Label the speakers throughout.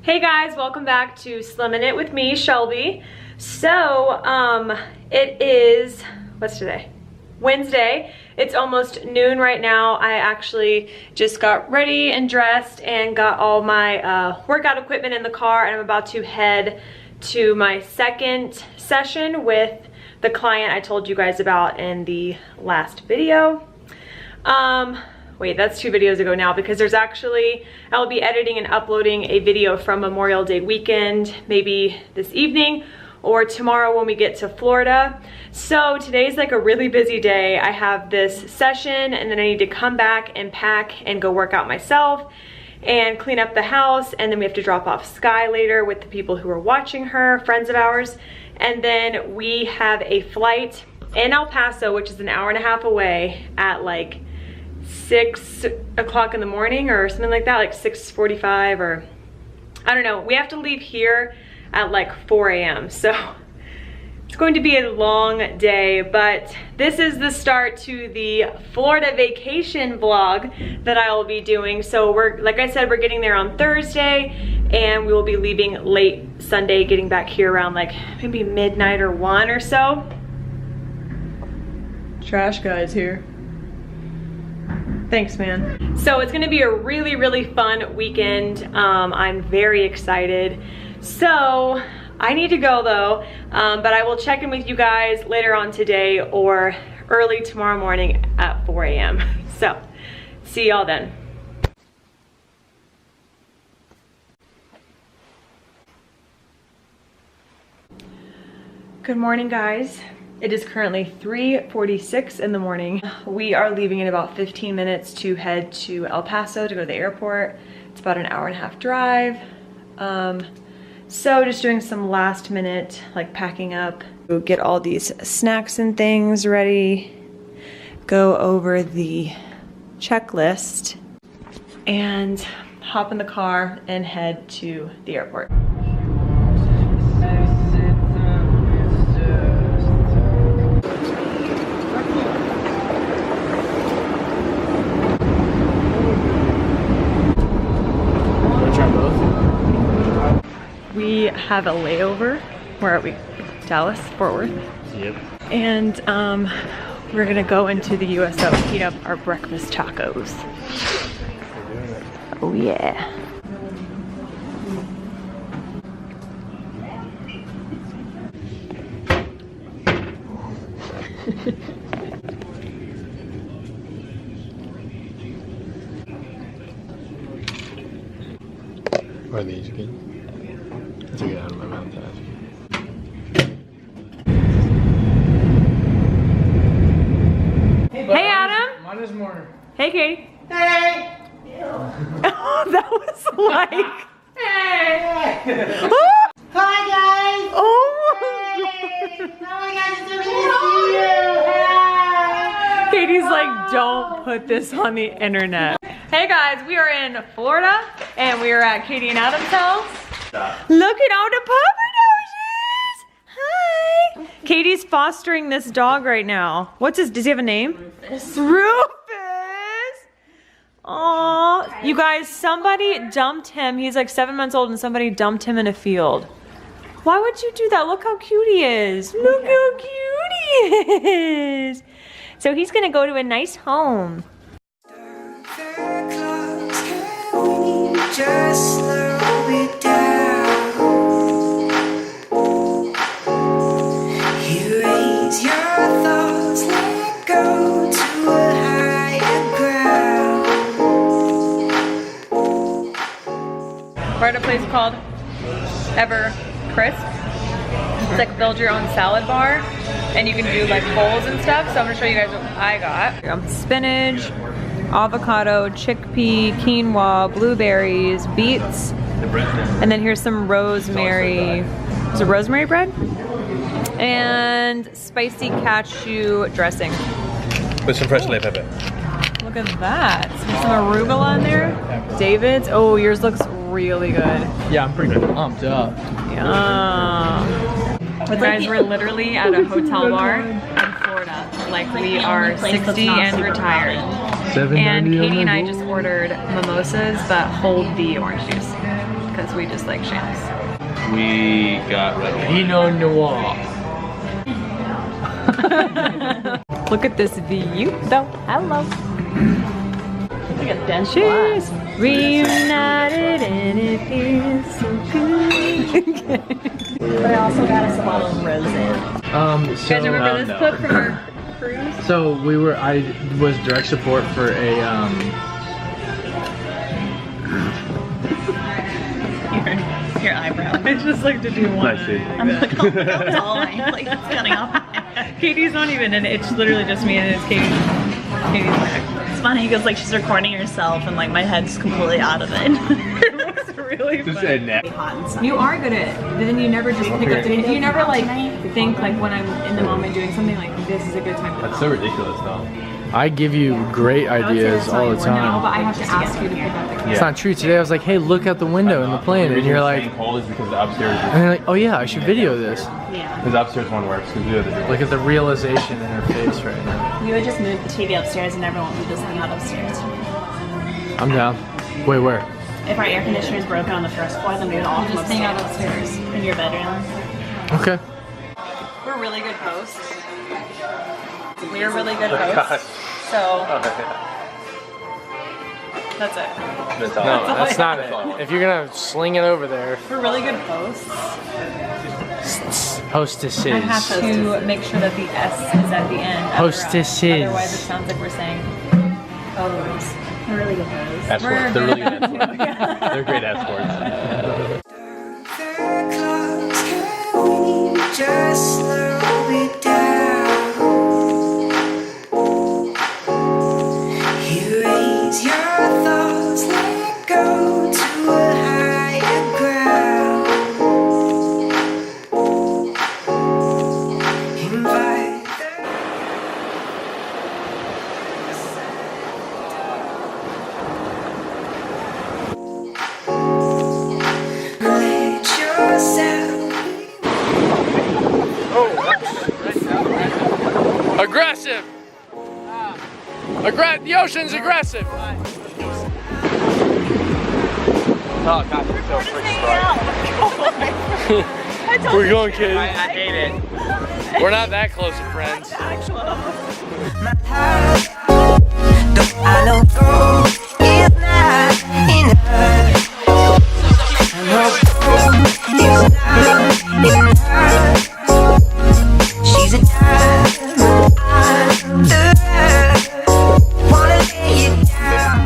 Speaker 1: Hey guys, welcome back to Slimmin' It with me, Shelby. So, it is, what's today? Wednesday. It's almost noon right now. I actually just got ready and dressed and got all my workout equipment in the car, and I'm about to head to my second session with the client I told you guys about in the last video. Wait, that's 2 videos ago now, because there's actually, I'll be editing and uploading a video from Memorial Day weekend, maybe this evening or tomorrow when we get to Florida. So today's like a really busy day. I have this session and then I need to come back and pack and go work out myself and clean up the house, and then we have to drop off Sky later with the people who are watching her, friends of ours. And then we have a flight in El Paso, which is an hour and a half away, at like 6 o'clock in the morning or something like that, like 6:45, or I don't know. We have to leave here at like 4 a.m. So it's going to be a long day, but this is the start to the Florida vacation vlog that I will be doing. So we're, like I said, we're getting there on Thursday and we will be leaving late Sunday, getting back here around like maybe midnight or 1 or so. Trash guy's here. Thanks, man. So it's gonna be a really, really fun weekend. I'm very excited. So I need to go though, but I will check in with you guys later on today or early tomorrow morning at 4 a.m. So see y'all then. Good morning, guys. It is currently 3:46 in the morning. We are leaving in about 15 minutes to head to El Paso to go to the airport. It's about an hour and a half drive. So just doing some last minute, like packing up. We'll get all these snacks and things ready, go over the checklist, and hop in the car and head to the airport. We have a layover. Where are we? Dallas, Fort Worth.
Speaker 2: Yep.
Speaker 1: And we're gonna go into the USO and heat up our breakfast tacos. Oh yeah.
Speaker 2: Are these good? I took it out of my mouth.
Speaker 1: Hey, Adam.
Speaker 2: Mine is more.
Speaker 1: Hey, Katie.
Speaker 3: Hey!
Speaker 1: Oh, that was like.
Speaker 3: Hey!
Speaker 1: Oh,
Speaker 3: Hi guys!
Speaker 1: oh
Speaker 3: Hey!
Speaker 1: my God.
Speaker 3: Oh my God, it's so good to see you! Hey!
Speaker 1: Katie's like, don't put this on the internet. Hey guys, we are in Florida and we are at Katie and Adam's house. Look at all the puppy noses! Hi! Katie's fostering this dog right now. What's his, does he have a name? Rufus. Rufus! Aww. You guys, somebody dumped him. He's like 7 months old and somebody dumped him in a field. Why would you do that? Look how cute he is. Look how cute he is. So he's gonna go to a nice home.
Speaker 4: Just slow it down. You raise your thoughts, let go to a higher ground.
Speaker 1: We're at a place called Ever Crisp. It's like build your own salad bar, and you can do like bowls and stuff. So I'm gonna show you guys what I got. Spinach, avocado, chickpea, quinoa, blueberries, beets, and then here's some rosemary. Is it rosemary bread? And spicy cashew dressing.
Speaker 2: With some fresh lip pepper.
Speaker 1: Look at that. Some arugula in there. David's. Oh, yours looks really good.
Speaker 2: Yeah, I'm pretty pumped up.
Speaker 1: Yeah. Guys, we're literally at a hotel bar in Florida. Like we are 60 and retired. And Katie and I just ordered mimosas, but hold the orange juice. because we just like shams?
Speaker 2: We got red wine.
Speaker 5: Pinot Noir.
Speaker 1: Look at this view though. Hello.
Speaker 6: Like a dense
Speaker 1: Cheers. Reunited and it feels so good.
Speaker 6: But I also got us a bottle of rosé.
Speaker 1: You guys remember this clip from our cruise?
Speaker 5: So I was direct support for a
Speaker 6: Your eyebrow.
Speaker 1: I just like to do one.
Speaker 2: Nice, dude.
Speaker 6: I'm like, oh my god, it's all line. Like, it's cutting off.
Speaker 1: Katie's not even in it. It's literally just me and it's Katie's back.
Speaker 6: It's funny because like she's recording herself and like my head's completely out of it.
Speaker 1: It looks really
Speaker 2: Just
Speaker 1: fun.
Speaker 2: a neck.
Speaker 1: You are good at it, but then you never just pick up the you never like think like when I'm in the moment doing something like this is a good time to
Speaker 2: That's so ridiculous, though.
Speaker 5: I give you great ideas all the
Speaker 1: No,
Speaker 5: time.
Speaker 1: but I have to ask you to pick up the camera.
Speaker 5: It's not true. Today I was like, hey, look out the window in the plane, and you're like,
Speaker 2: cold is because the upstairs.
Speaker 5: and you're like, oh yeah, I should video this.
Speaker 6: Yeah.
Speaker 2: Because the upstairs one works because we have the door.
Speaker 5: Look at the realization in her face right now.
Speaker 6: We would just move the TV upstairs and everyone would just hang out upstairs.
Speaker 5: I'm down. Wait, where?
Speaker 6: If our air conditioner is broken on the first floor, then we would all just hang out upstairs in your bedroom.
Speaker 5: Okay.
Speaker 1: We're really good hosts. We're really good hosts. So that's it.
Speaker 5: No, that's not it. If you're gonna sling it over there,
Speaker 1: We're really good hosts.
Speaker 5: hostesses.
Speaker 1: I have to make sure that the S is at the end.
Speaker 5: Hostesses.
Speaker 1: Otherwise, it sounds like we're saying hoes.
Speaker 6: We're really good hosts.
Speaker 2: Escorts. They're really good escorts. They're great escorts.
Speaker 4: The clocks can we just slow it down? You raise your thoughts, let go to a higher ground. Invite let yourself
Speaker 5: Aggressive. The ocean's aggressive.
Speaker 2: Oh god, you're so freaking bright.
Speaker 5: We're going, kids.
Speaker 2: I hate it.
Speaker 5: We're not that close of friends.
Speaker 4: my heart. Though I know gold is not enough. I know gold is not enough. She's a diamond under. Wanna lay it down.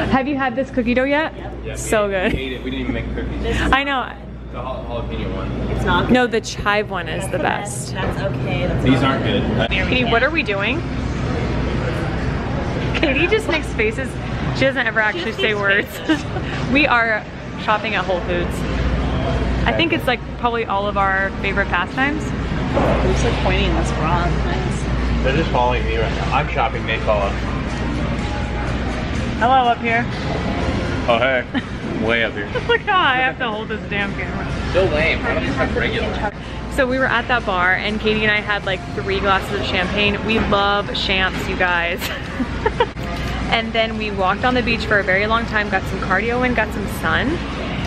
Speaker 1: Have you had this cookie dough yet?
Speaker 2: Yeah,
Speaker 1: So good.
Speaker 2: We ate it. We didn't even make cookies.
Speaker 1: I know.
Speaker 2: The jalapeno one.
Speaker 6: It's not.
Speaker 1: No, the chive one is the best.
Speaker 6: That's okay. That's
Speaker 2: These aren't good.
Speaker 1: Katie, what are we doing? Katie just makes faces. She doesn't ever actually say words. We are shopping at Whole Foods. I think it's like probably all of our favorite pastimes.
Speaker 6: Who's like pointing this bra? Nice.
Speaker 2: They're just following me right now. I'm shopping. They follow.
Speaker 1: Hello up here.
Speaker 2: Oh hey. Way up here.
Speaker 1: Look how I have to hold this damn camera.
Speaker 2: So lame. Why don't you have regular?
Speaker 1: So we were at that bar and Katie and I had like 3 glasses of champagne. We love champs, you guys. And then we walked on the beach for a very long time, got some cardio in, got some sun.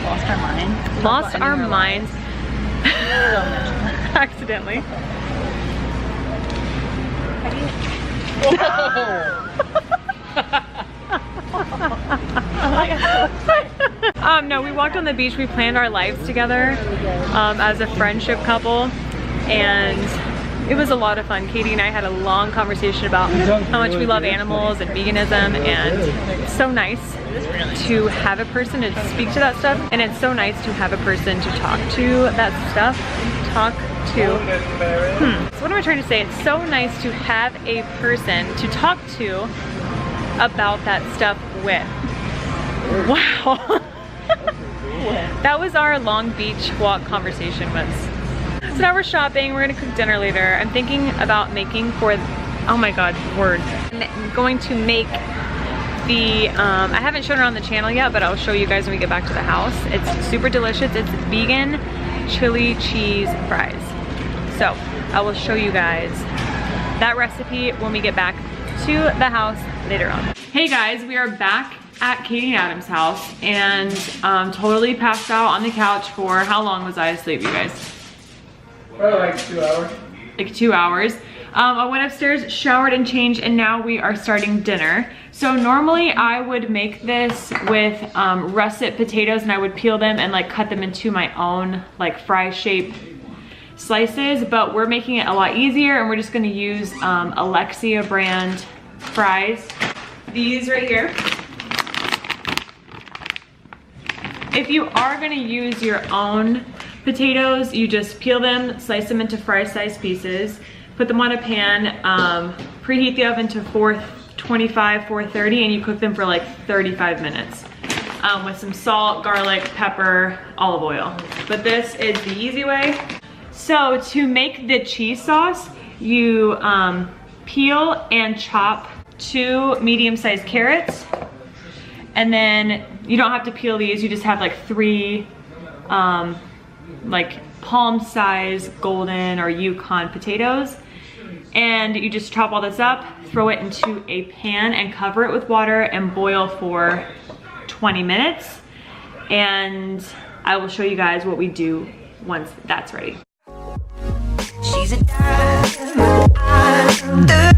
Speaker 6: Lost our mind.
Speaker 1: Lost our minds. Accidentally. No, we walked on the beach. We planned our lives together as a friendship couple, and it was a lot of fun. Katie and I had a long conversation about how much we love animals and veganism, and it's so nice to have a person to speak to that stuff, and it's so nice to have a person to talk to that stuff. So what am I trying to say? It's so nice to have a person to talk to about that stuff with. Wow. That was our Long Beach walk conversation with. So now we're shopping, we're gonna cook dinner later. I'm thinking about making for, oh my god, words. I'm going to make the, I haven't shown it on the channel yet, but I'll show you guys when we get back to the house. It's super delicious. It's vegan chili cheese fries. So I will show you guys that recipe when we get back to the house later on. Hey guys, we are back at Katie and Adam's house and totally passed out on the couch for, how long was I asleep, you guys?
Speaker 5: Probably like 2 hours.
Speaker 1: Like 2 hours. I went upstairs, showered and changed, and now we are starting dinner. So normally I would make this with russet potatoes, and I would peel them and like cut them into my own like fry shape slices, but we're making it a lot easier, and we're just gonna use Alexia brand fries. These right here. If you are gonna use your own potatoes, you just peel them, slice them into fry-sized pieces, put them on a pan, preheat the oven to 425, 430, and you cook them for like 35 minutes with some salt, garlic, pepper, olive oil. But this is the easy way. So to make the cheese sauce, you peel and chop 2 medium-sized carrots, and then you don't have to peel these, you just have like 3 like palm-sized golden or Yukon potatoes, and you just chop all this up, throw it into a pan and cover it with water and boil for 20 minutes, and I will show you guys what we do once that's ready.
Speaker 4: She's a diamond under.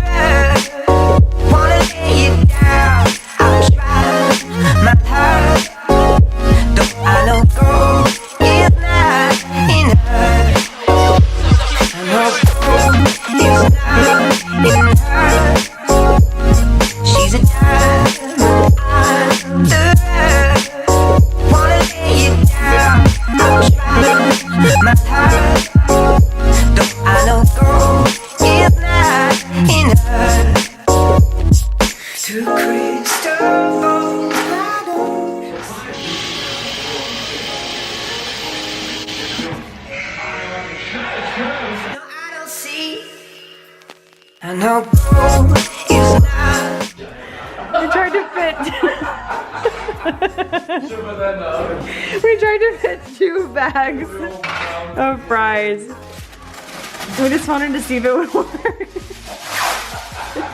Speaker 4: Wanna lay it down. I'm trying my heart. Though I know gold is not enough. I know gold is not enough. She's a diamond under. Wanna lay it down. I'm trying my heart. I know gold is not enough. To crystal bottles. No, I don't see. I know gold is not.
Speaker 1: I tried to fit. We tried to fit 2 bags of fries. We just wanted to see if it would work.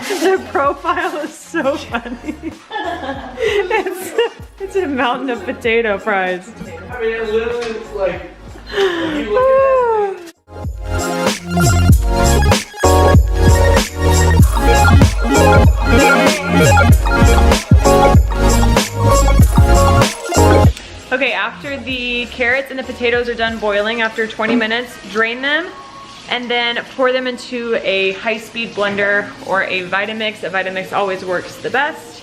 Speaker 1: The profile is so funny. It's a mountain of potato fries.
Speaker 5: I mean, it literally is like, you
Speaker 1: Okay, after the carrots and the potatoes are done boiling, after 20 minutes, drain them and then pour them into a high-speed blender or a Vitamix. A Vitamix always works the best.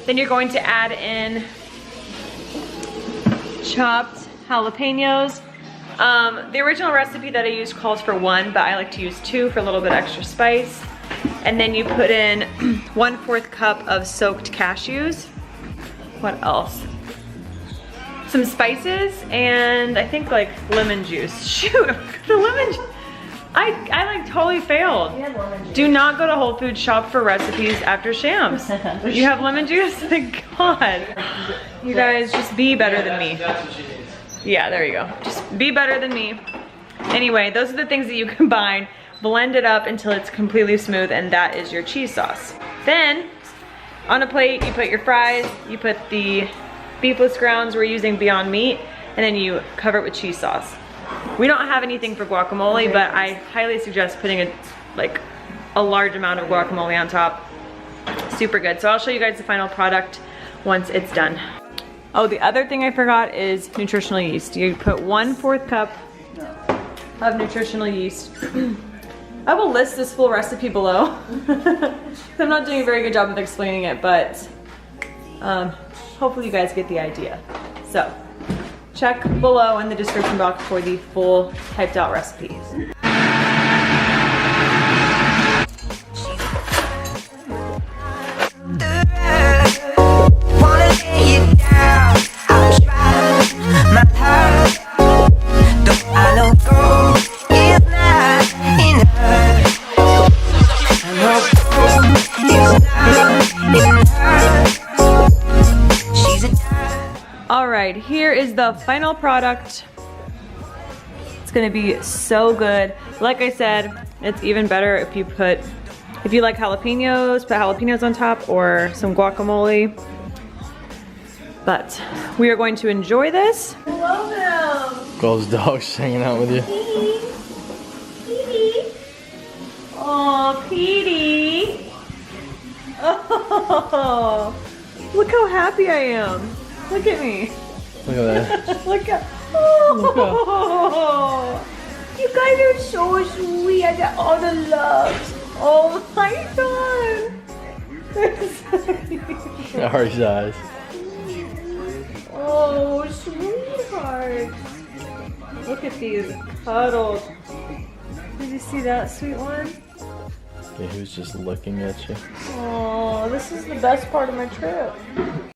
Speaker 1: Then you're going to add in chopped jalapeños. The original recipe that I used calls for 1, but I like to use 2 for a little bit extra spice. And then you put in 1/4 cup of soaked cashews. What else? Some spices and I think like lemon juice. Shoot, the lemon juice. I like totally failed. Do not go to Whole Foods shop for recipes after Shams. You have lemon juice? Thank God. You guys just be better than me. Yeah, there you go. Just be better than me. Anyway, those are the things that you combine. Blend it up until it's completely smooth, and that is your cheese sauce. Then, on a plate, you put your fries, you put the beefless grounds, we're using Beyond Meat, and then you cover it with cheese sauce. We don't have anything for guacamole, but I highly suggest putting a large amount of guacamole on top. Super good. So I'll show you guys the final product once it's done. Oh, the other thing I forgot is nutritional yeast. You put 1/4 cup of nutritional yeast. I will list this full recipe below. I'm not doing a very good job of explaining it, but hopefully you guys get the idea. So check below in the description box for the full typed out recipe. All right, here is the final product. It's gonna be so good. Like I said, it's even better if you like jalapeños, put jalapeños on top or some guacamole. But we are going to enjoy this. Love him.
Speaker 5: Gold's dog's hanging out with you.
Speaker 1: Petey. Aw, Petey. Oh, look how happy I am. Look at me.
Speaker 5: Look at that.
Speaker 1: Look at. Oh, you guys are so sweet. I got all the loves. Oh my god.
Speaker 5: Ari's eyes.
Speaker 1: Oh, sweetheart. Look at these cuddles. Did you see that, sweet one?
Speaker 5: Yeah, he was just looking at you.
Speaker 1: Oh, this is the best part of my trip.